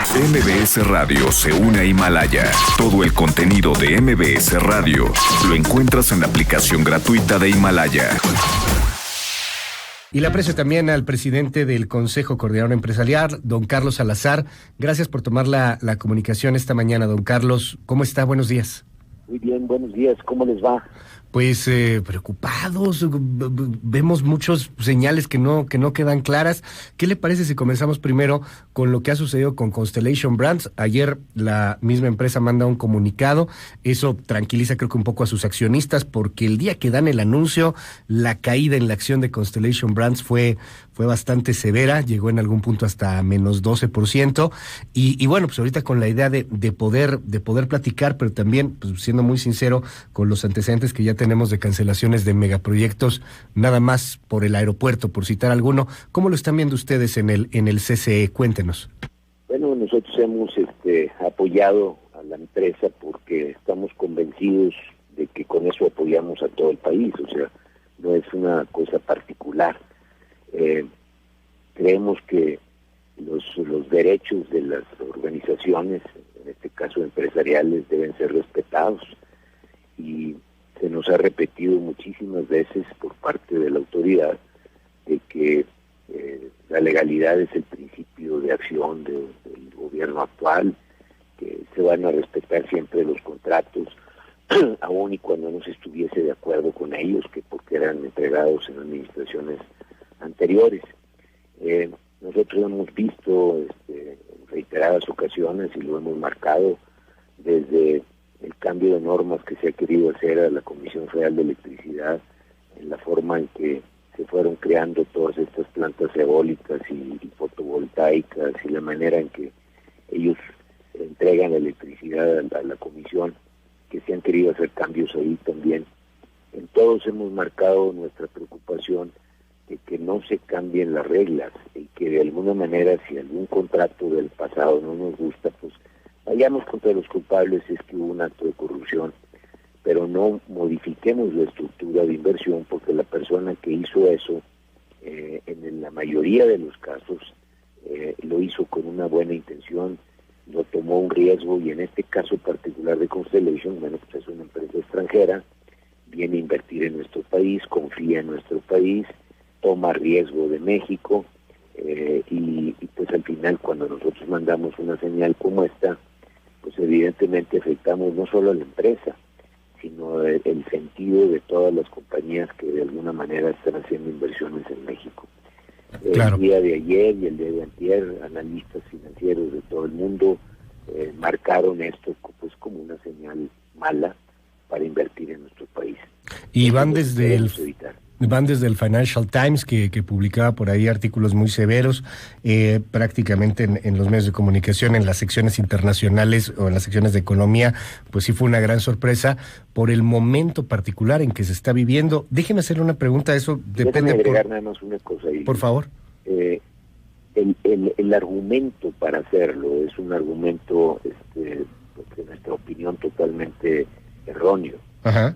MBS Radio se une a Himalaya. Todo el contenido de MBS Radio lo encuentras en la aplicación gratuita de Himalaya. Y le aprecio también al presidente del Consejo Coordinador Empresarial, don Carlos Salazar. Gracias por tomar la comunicación esta mañana, don Carlos. ¿Cómo está? Buenos días. Muy bien, buenos días. ¿Cómo les va? Pues preocupados, vemos muchos señales que no quedan claras. ¿Qué le parece si comenzamos primero con lo que ha sucedido con Constellation Brands? Ayer la misma empresa manda un comunicado, eso tranquiliza creo que un poco a sus accionistas, porque el día que dan el anuncio, la caída en la acción de Constellation Brands fue bastante severa, llegó en algún punto hasta menos 12%, y bueno, pues ahorita con la idea de poder platicar, pero también, pues, siendo muy sincero, con los antecedentes que ya tenemos de cancelaciones de megaproyectos, nada más por el aeropuerto, por citar alguno. ¿Cómo lo están viendo ustedes en el CCE? Cuéntenos. Bueno, nosotros hemos apoyado a la empresa porque estamos convencidos de que con eso apoyamos a todo el país, o sea, no es una cosa particular. Creemos que los derechos de las organizaciones, en este caso empresariales, deben ser respetados, y se nos ha repetido muchísimas veces por parte de la autoridad de que la legalidad es el principio de acción del gobierno actual, que se van a respetar siempre los contratos, aun y cuando no se estuviese de acuerdo con ellos, que porque eran entregados en administraciones anteriores. Nosotros hemos visto en reiteradas ocasiones, y lo hemos marcado desde el cambio de normas que se ha querido hacer a la Comisión Federal de Electricidad, en la forma en que se fueron creando todas estas plantas eólicas y fotovoltaicas, y la manera en que ellos entregan electricidad a la Comisión, que se han querido hacer cambios ahí también. En todos hemos marcado nuestra preocupación de que no se cambien las reglas, y que de alguna manera, si algún contrato del pasado no nos gusta, pues vayamos contra los culpables si es que hubo un acto de corrupción, pero no modifiquemos la estructura de inversión, porque la persona que hizo eso, en la mayoría de los casos, lo hizo con una buena intención, no tomó un riesgo, y en este caso particular de Constellation, bueno, pues es una empresa extranjera, viene a invertir en nuestro país, confía en nuestro país, toma riesgo de México, y pues al final, cuando nosotros mandamos una señal como esta, pues evidentemente afectamos no solo a la empresa, sino el sentido de todas las compañías que de alguna manera están haciendo inversiones en México. Claro. El día de ayer y el día de antier, analistas financieros de todo el mundo marcaron esto pues como una señal mala para invertir en nuestro país. Y van desde el Financial Times, que publicaba por ahí artículos muy severos, prácticamente en los medios de comunicación, en las secciones internacionales o en las secciones de economía, pues sí fue una gran sorpresa por el momento particular en que se está viviendo. Déjeme hacer una pregunta, eso depende... Déjame agregar nada más una cosa ahí. Por favor. El argumento para hacerlo es un argumento, en nuestra opinión, totalmente erróneo. Ajá.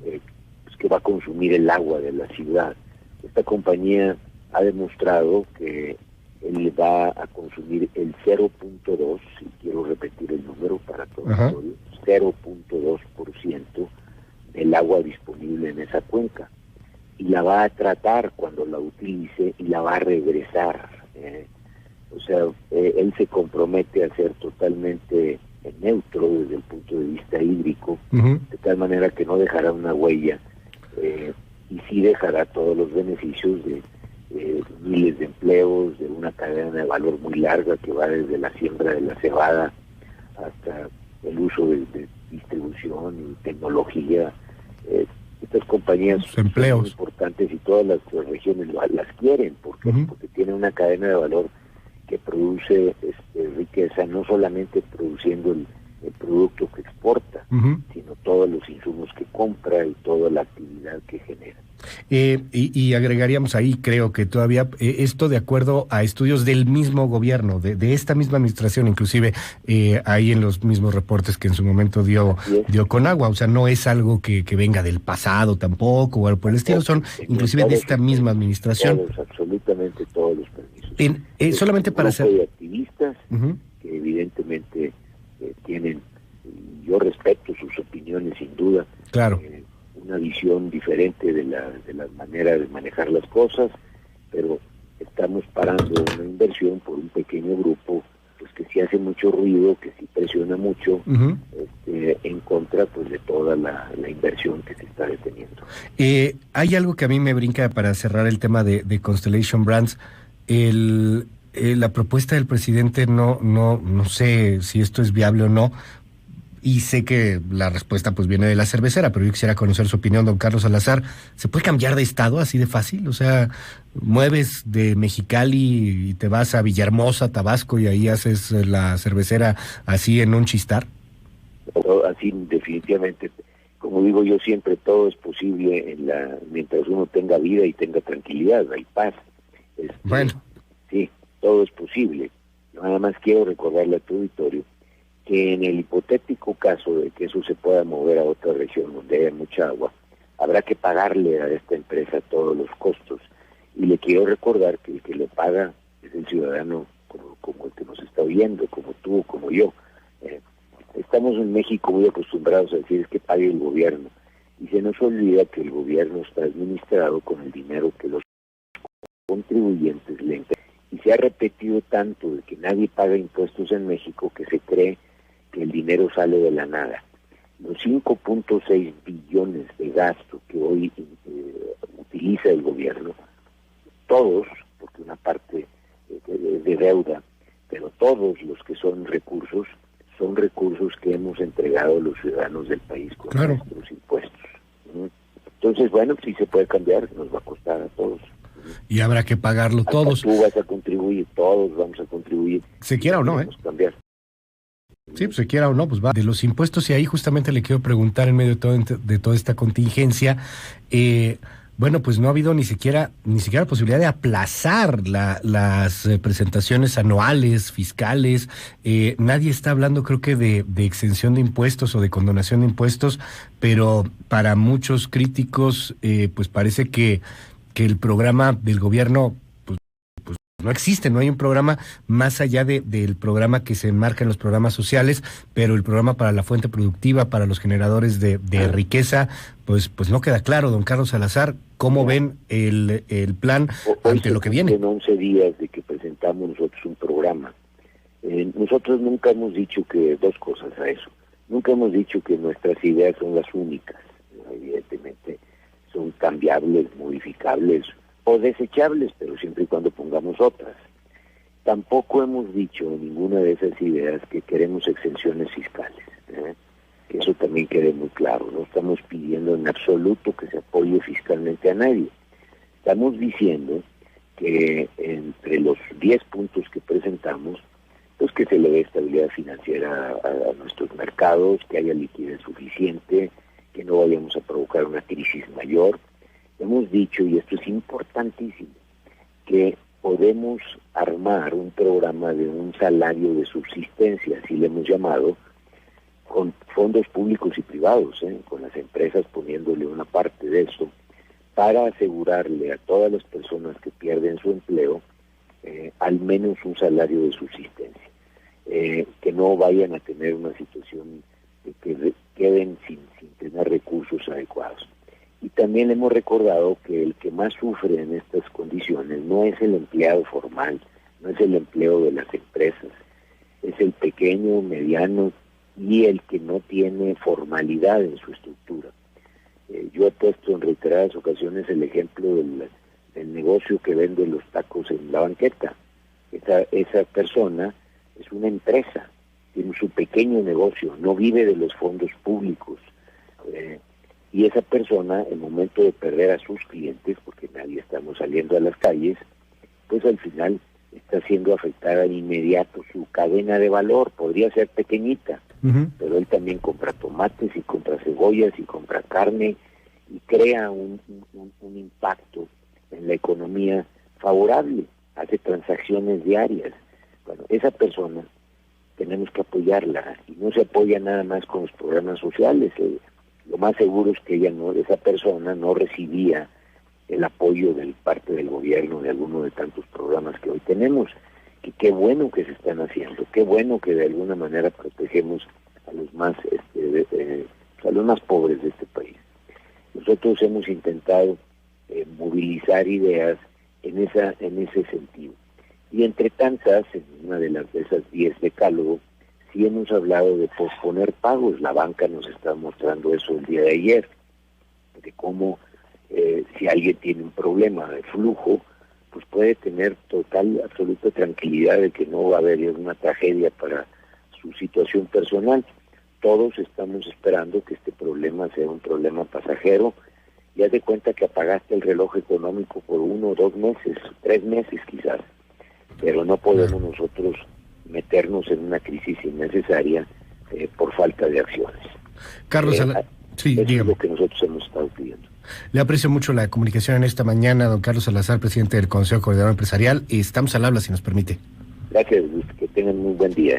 Que va a consumir el agua de la ciudad. Esta compañía ha demostrado que él va a consumir el 0.2, y quiero repetir el número para todo el mundo, 0.2% del agua disponible en esa cuenca, y la va a tratar cuando la utilice, y la va a regresar. O sea, él se compromete a ser totalmente neutro desde el punto de vista hídrico, de tal manera que no dejará una huella, y sí dejará todos los beneficios de miles de empleos, de una cadena de valor muy larga que va desde la siembra de la cebada hasta el uso de distribución y tecnología. Estas compañías son muy importantes, y todas las regiones las quieren porque tienen una cadena de valor que produce riqueza, no solamente produciendo el producto que exporta, sino todos los insumos que compra y toda la actividad que genera. Y agregaríamos ahí, creo que todavía, esto de acuerdo a estudios del mismo gobierno, de esta misma administración, inclusive ahí en los mismos reportes que en su momento dio Conagua, o sea, no es algo que venga del pasado tampoco, o algo por el estilo, son inclusive de esta misma administración. Absolutamente todos los permisos. Solamente para hacer... de activistas que evidentemente Claro. Una visión diferente de la manera de manejar las cosas, pero estamos parando una inversión por un pequeño grupo, pues que sí hace mucho ruido, que sí presiona mucho, en contra pues de toda la inversión que se está deteniendo. Hay algo que a mí me brinca para cerrar el tema de Constellation Brands. La propuesta del presidente no sé si esto es viable o no, y sé que la respuesta pues viene de la cervecera, pero yo quisiera conocer su opinión, don Carlos Salazar. ¿Se puede cambiar de estado así de fácil? O sea, mueves de Mexicali y te vas a Villahermosa, Tabasco, y ahí haces la cervecera así en un chistar. Así definitivamente, como digo yo siempre, todo es posible mientras uno tenga vida y tenga tranquilidad, hay paz. Bueno. Sí, todo es posible. Nada más quiero recordarle a tu auditorio que en el hipotético caso de que eso se pueda mover a otra región donde haya mucha agua, habrá que pagarle a esta empresa todos los costos. Y le quiero recordar que el que lo paga es el ciudadano, como el que nos está oyendo, como tú, como yo. Estamos en México muy acostumbrados a decir es que pague el gobierno. Y se nos olvida que el gobierno está administrado con el dinero que los contribuyentes le entregan. Y se ha repetido tanto de que nadie paga impuestos en México que se cree que el dinero sale de la nada. Los 5.6 billones de gasto que hoy utiliza el gobierno, todos, porque una parte de deuda, pero todos los que son recursos que hemos entregado a los ciudadanos del país con nuestros impuestos. Entonces, bueno, si se puede cambiar, nos va a costar a todos. Y habrá que pagarlo hasta todos. Tú vas a contribuir, todos vamos a contribuir. Se quiera o no, cambiar. Sí, pues se quiera o no, pues va. De los impuestos, y ahí justamente le quiero preguntar en medio de toda esta contingencia, bueno, pues no ha habido ni siquiera posibilidad de aplazar las presentaciones anuales, fiscales. Nadie está hablando, creo que de exención de impuestos o de condonación de impuestos, pero para muchos críticos, pues parece que el programa del gobierno pues no existe, no hay un programa más allá del programa que se enmarca en los programas sociales, pero el programa para la fuente productiva, para los generadores de riqueza, pues no queda claro. Don Carlos Salazar, ¿cómo ven el plan ante lo que viene? En 11 días de que presentamos nosotros un programa, nosotros nunca hemos dicho que dos cosas a eso. Nunca hemos dicho que nuestras ideas son las únicas. Evidentemente son cambiables, modificables o desechables, pero siempre y cuando pongamos otras. Tampoco hemos dicho en ninguna de esas ideas que queremos exenciones fiscales. Que eso también quede muy claro. No estamos pidiendo en absoluto que se apoye fiscalmente a nadie. Estamos diciendo que entre los 10 puntos que presentamos, pues que se le dé estabilidad financiera a nuestros mercados, que haya liquidez suficiente, que no vayamos a provocar una crisis mayor. Hemos dicho, y esto es importantísimo, que podemos armar un programa de un salario de subsistencia, así le hemos llamado, con fondos públicos y privados, con las empresas poniéndole una parte de esto, para asegurarle a todas las personas que pierden su empleo al menos un salario de subsistencia, que no vayan a tener una situación de que queden sin tener recursos adecuados. Y también hemos recordado que el que más sufre en estas condiciones no es el empleado formal, no es el empleo de las empresas, es el pequeño, mediano y el que no tiene formalidad en su estructura. Yo he puesto en reiteradas ocasiones el ejemplo del negocio que vende los tacos en la banqueta. Esa persona es una empresa, tiene su pequeño negocio, no vive de los fondos públicos. Y esa persona, en el momento de perder a sus clientes, porque nadie estamos saliendo a las calles, pues al final está siendo afectada de inmediato su cadena de valor. Podría ser pequeñita, pero él también compra tomates y compra cebollas y compra carne y crea un impacto en la economía favorable, hace transacciones diarias. Bueno, esa persona tenemos que apoyarla, y no se apoya nada más con los programas sociales. Lo más seguro es que esa persona no recibía el apoyo de parte del gobierno de alguno de tantos programas que hoy tenemos. Y qué bueno que se están haciendo, qué bueno que de alguna manera protegemos a los más a los más pobres de este país. Nosotros hemos intentado movilizar ideas en ese sentido. Y entre tantas, en una de esas 10 decálogo, sí hemos hablado de posponer pagos. La banca nos está mostrando eso el día de ayer, de cómo si alguien tiene un problema de flujo, pues puede tener total, absoluta tranquilidad de que no va a haber una tragedia para su situación personal. Todos estamos esperando que este problema sea un problema pasajero. Ya de cuenta que apagaste el reloj económico por 1 o 2 meses, 3 meses quizás, pero no podemos nosotros meternos en una crisis innecesaria por falta de acciones. Carlos, sí, eso dígame. es lo que nosotros hemos estado pidiendo. Le aprecio mucho la comunicación en esta mañana, don Carlos Salazar, presidente del Consejo Coordinador Empresarial, y estamos al habla, si nos permite. Gracias, Luis, que tengan muy buen día,